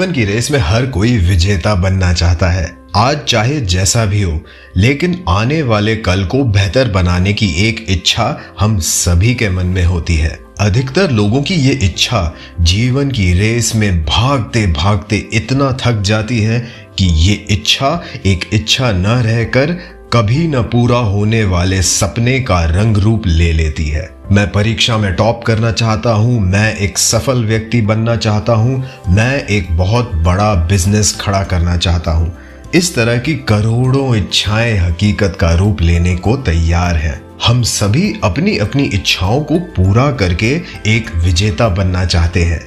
जीवन की रेस में हर कोई विजेता बनना चाहता है, आज चाहे जैसा भी हो, लेकिन आने वाले कल को बेहतर बनाने की एक इच्छा हम सभी के मन में होती है। अधिकतर लोगों की ये इच्छा जीवन की रेस में भागते भागते इतना थक जाती है कि ये इच्छा एक इच्छा न रहकर कभी न पूरा होने वाले सपने का रंग रूप ले लेती है। मैं परीक्षा में टॉप करना चाहता हूँ, मैं एक सफल व्यक्ति बनना चाहता हूँ, मैं एक बहुत बड़ा बिजनेस खड़ा करना चाहता हूँ। इस तरह की करोड़ों इच्छाएं हकीकत का रूप लेने को तैयार हैं। हम सभी अपनी अपनी इच्छाओं को पूरा करके एक विजेता बनना चाहते हैं,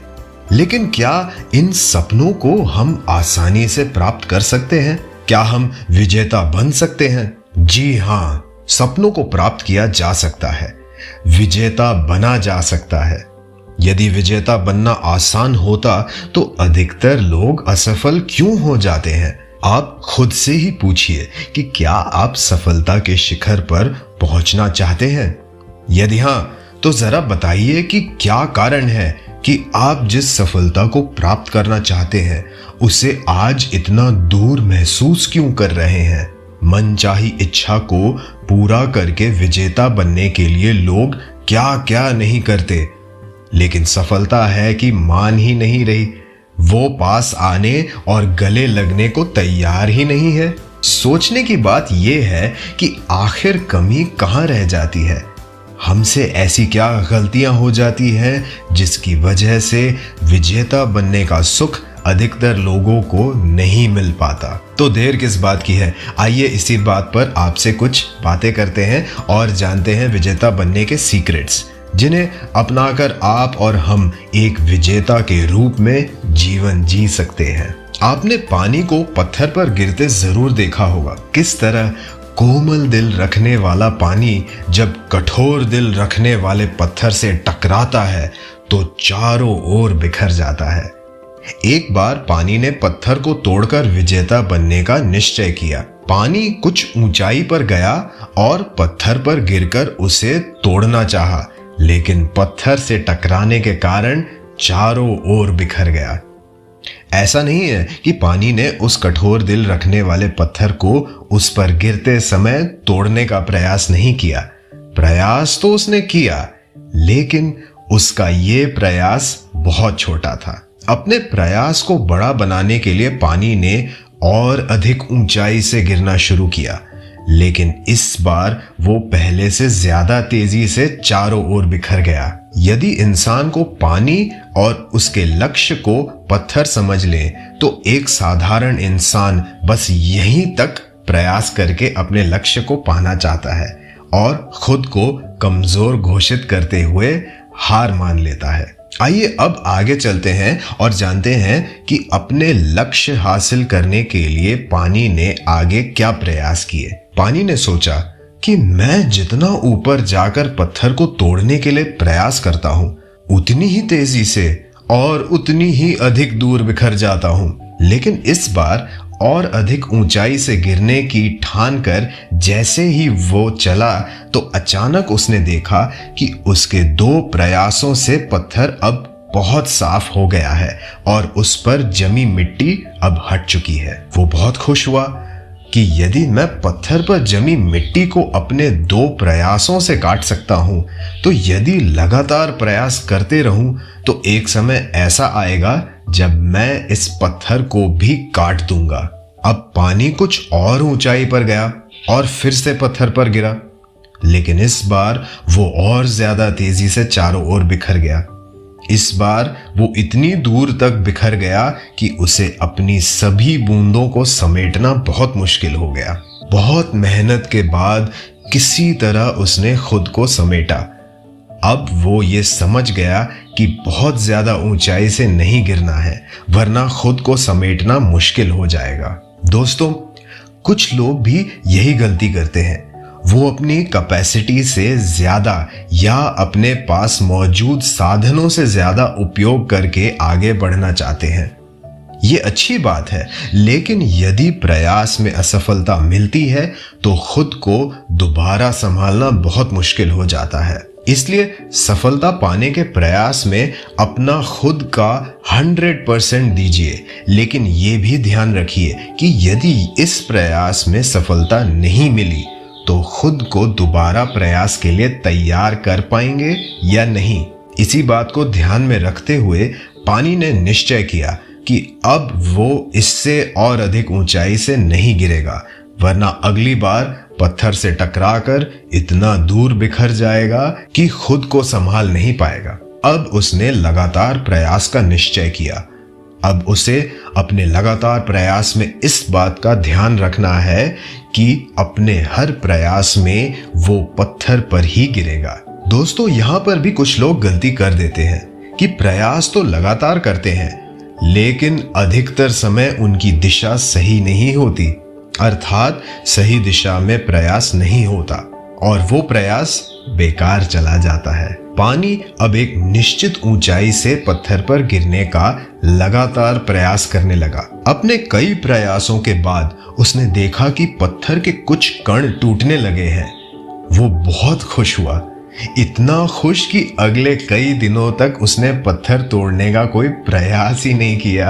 लेकिन क्या इन सपनों को हम आसानी से प्राप्त कर सकते हैं? क्या हम विजेता बन सकते हैं? जी हाँ, सपनों को प्राप्त किया जा सकता है, विजेता बना जा सकता है। यदि विजेता बनना आसान होता तो अधिकतर लोग असफल क्यों हो जाते हैं? आप खुद से ही पूछिए कि क्या आप सफलता के शिखर पर पहुंचना चाहते हैं? यदि हां, तो जरा बताइए कि क्या कारण है कि आप जिस सफलता को प्राप्त करना चाहते हैं उसे आज इतना दूर महसूस क्यों कर रहे हैं? मनचाही इच्छा को पूरा करके विजेता बनने के लिए लोग क्या क्या नहीं करते, लेकिन सफलता है कि मान ही नहीं रही, वो पास आने और गले लगने को तैयार ही नहीं है। सोचने की बात यह है कि आखिर कमी कहां रह जाती है? हमसे ऐसी क्या गलतियां हो जाती हैं जिसकी वजह से विजेता बनने का सुख अधिकतर लोगों को नहीं मिल पाता? तो देर किस बात की है, आइए इसी बात पर आपसे कुछ बातें करते हैं और जानते हैं विजेता बनने के सीक्रेट्स, जिन्हें अपनाकर आप और हम एक विजेता के रूप में जीवन जी सकते हैं। आपने पानी को पत्थर पर गिरते जरूर देखा होगा। किस तरह कोमल दिल रखने वाला पानी जब कठोर दिल रखने वाले पत्थर से टकराता है तो चारों ओर बिखर जाता है। एक बार पानी ने पत्थर को तोड़कर विजेता बनने का निश्चय किया। पानी कुछ ऊंचाई पर गया और पत्थर पर गिरकर उसे तोड़ना चाहा, लेकिन पत्थर से टकराने के कारण चारों ओर बिखर गया। ऐसा नहीं है कि पानी ने उस कठोर दिल रखने वाले पत्थर को उस पर गिरते समय तोड़ने का प्रयास नहीं किया। प्रयास तो उसने किया, लेकिन उसका ये प्रयास बहुत छोटा था। अपने प्रयास को बड़ा बनाने के लिए पानी ने और अधिक ऊंचाई से गिरना शुरू किया, लेकिन इस बार वो पहले से ज्यादा तेजी से चारों ओर बिखर गया। यदि इंसान को पानी और उसके लक्ष्य को पत्थर समझ ले तो एक साधारण इंसान बस यहीं तक प्रयास करके अपने लक्ष्य को पाना चाहता है और खुद को कमजोर घोषित करते हुए हार मान लेता है। आइए अब आगे चलते हैं और जानते हैं कि अपने लक्ष्य हासिल करने के लिए पानी ने आगे क्या प्रयास किए। पानी ने सोचा कि मैं जितना ऊपर जाकर पत्थर को तोड़ने के लिए प्रयास करता हूं, उतनी ही तेजी से और उतनी ही अधिक दूर बिखर जाता हूं। लेकिन इस बार और अधिक ऊंचाई से गिरने की ठान कर जैसे ही वो चला तो अचानक उसने देखा कि उसके दो प्रयासों से पत्थर अब बहुत साफ हो गया है और उस पर जमी मिट्टी अब हट चुकी है। वो बहुत खुश हुआ कि यदि मैं पत्थर पर जमी मिट्टी को अपने दो प्रयासों से काट सकता हूं, तो यदि लगातार प्रयास करते रहूं तो एक समय ऐसा आएगा जब मैं इस पत्थर को भी काट दूंगा। अब पानी कुछ और ऊंचाई पर गया और फिर से पत्थर पर गिरा, लेकिन इस बार वो और ज्यादा तेजी से चारों ओर बिखर गया। इस बार वो इतनी दूर तक बिखर गया कि उसे अपनी सभी बूंदों को समेटना बहुत मुश्किल हो गया। बहुत मेहनत के बाद किसी तरह उसने खुद को समेटा। अब वो ये समझ गया कि बहुत ज्यादा ऊंचाई से नहीं गिरना है, वरना खुद को समेटना मुश्किल हो जाएगा। दोस्तों, कुछ लोग भी यही गलती करते हैं। वो अपनी कैपेसिटी से ज्यादा या अपने पास मौजूद साधनों से ज्यादा उपयोग करके आगे बढ़ना चाहते हैं। ये अच्छी बात है, लेकिन यदि प्रयास में असफलता मिलती है तो खुद को दोबारा संभालना बहुत मुश्किल हो जाता है। इसलिए सफलता पाने के प्रयास में अपना खुद का 100% दीजिए, लेकिन ये भी ध्यान रखिए कि यदि इस प्रयास में सफलता नहीं मिली तो खुद को दोबारा प्रयास के लिए तैयार कर पाएंगे या नहीं। इसी बात को ध्यान में रखते हुए पानी ने निश्चय किया कि अब वो इससे और अधिक ऊंचाई से नहीं गिरेगा, वरना अगली बार पत्थर से टकराकर इतना दूर बिखर जाएगा कि खुद को संभाल नहीं पाएगा। अब उसने लगातार प्रयास का निश्चय किया। अब उसे अपने लगातार प्रयास में इस बात का ध्यान रखना है कि अपने हर प्रयास में वो पत्थर पर ही गिरेगा। दोस्तों, यहाँ पर भी कुछ लोग गलती कर देते हैं कि प्रयास तो लगातार करते हैं, लेकिन अधिकतर समय उनकी दिशा सही नहीं होती, अर्थात सही दिशा में प्रयास नहीं होता और वो प्रयास बेकार चला जाता है। पानी अब एक निश्चित ऊंचाई से पत्थर पर गिरने का लगातार प्रयास करने लगा। अपने कई प्रयासों के बाद उसने देखा कि पत्थर के कुछ कण टूटने लगे हैं। वो बहुत खुश हुआ, इतना खुश कि अगले कई दिनों तक उसने पत्थर तोड़ने का कोई प्रयास ही नहीं किया।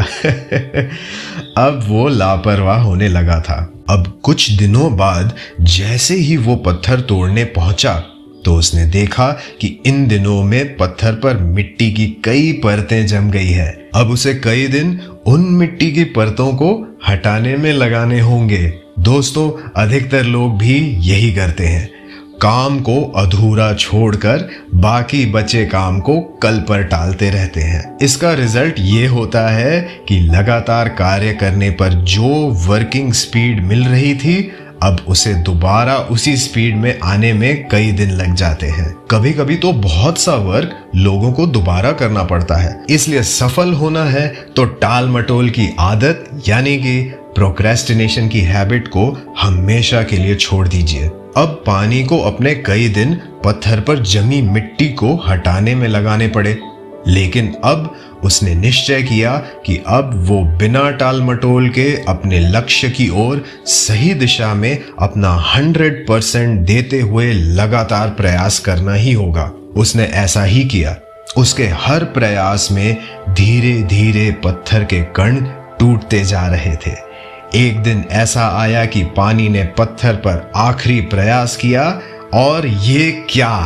अब वो लापरवाह होने लगा था। अब कुछ दिनों बाद जैसे ही वो पत्थर तोड़ने पहुंचा तो उसने देखा कि इन दिनों में पत्थर पर मिट्टी की कई परतें जम गई है। अब उसे कई दिन उन मिट्टी की परतों को हटाने में लगाने होंगे। दोस्तों, अधिकतर लोग भी यही करते हैं, काम को अधूरा छोड़कर बाकी बचे काम को कल पर टालते रहते हैं। इसका रिजल्ट ये होता है कि लगातार कार्य करने पर जो वर्किंग स्पीड मिल रही थी, अब उसे दोबारा उसी स्पीड में आने में कई दिन लग जाते हैं। कभी कभी तो बहुत सा वर्क लोगों को दोबारा करना पड़ता है। इसलिए सफल होना है तो टाल मटोल की आदत यानी कि प्रोक्रेस्टिनेशन की हैबिट को हमेशा के लिए छोड़ दीजिए। अब पानी को अपने कई दिन पत्थर पर जमी मिट्टी को हटाने में लगाने पड़े, लेकिन अब उसने निश्चय किया कि अब वो बिना टाल मटोल के अपने लक्ष्य की ओर सही दिशा में अपना 100% देते हुए लगातार प्रयास करना ही होगा। उसने ऐसा ही किया। उसके हर प्रयास में धीरे धीरे पत्थर के कण टूटते जा रहे थे। एक दिन ऐसा आया कि पानी ने पत्थर पर आखिरी प्रयास किया और ये क्या,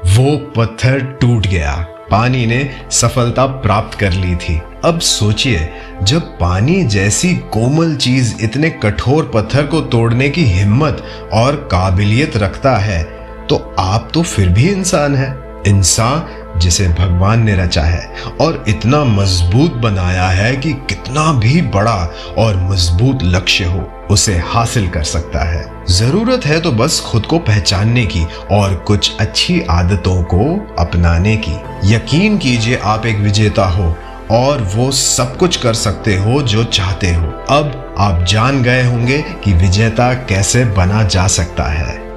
वो पत्थर टूट गया। पानी ने सफलता प्राप्त कर ली थी। अब सोचिए, जब पानी जैसी कोमल चीज इतने कठोर पत्थर को तोड़ने की हिम्मत और काबिलियत रखता है, तो आप तो फिर भी इंसान हैं। इंसान जिसे भगवान ने रचा है और इतना मजबूत बनाया है कि कितना भी बड़ा और मजबूत लक्ष्य हो उसे हासिल कर सकता है। जरूरत है तो बस खुद को पहचानने की और कुछ अच्छी आदतों को अपनाने की। यकीन कीजिए, आप एक विजेता हो और वो सब कुछ कर सकते हो जो चाहते हो। अब आप जान गए होंगे कि विजेता कैसे बना जा सकता है।